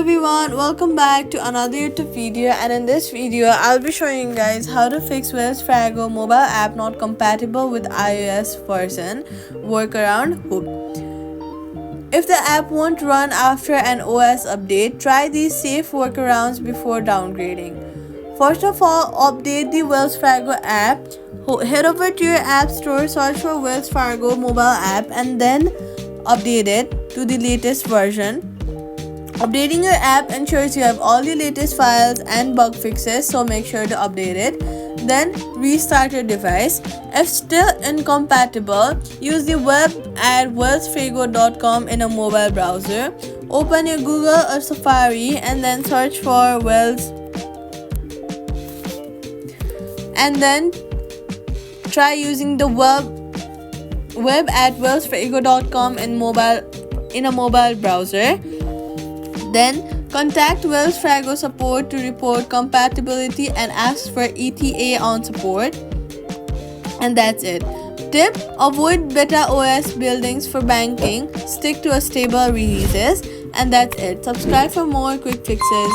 everyone, welcome back to another YouTube video, and in this video I'll be showing you guys how to fix Wells Fargo mobile app not compatible with iOS version workaround hook. If the app won't run after an OS update, try these safe workarounds before downgrading. First of all, update the Wells Fargo app. Head over to your app store, search for Wells Fargo mobile app and then update it to the latest version. Updating your app ensures you have all the latest files and bug fixes, so make sure to update it. Then restart your device. If still incompatible, use the web at wellsfargo.com in a mobile browser. Open your Google or Safari and then search for Wells, and then try using the web at wellsfargo.com in a mobile browser. Then contact Wells Fargo Support to report compatibility and ask for ETA on support. And that's it. Tip: avoid beta OS buildings for banking. Stick to a stable releases. And that's it. Subscribe for more quick fixes.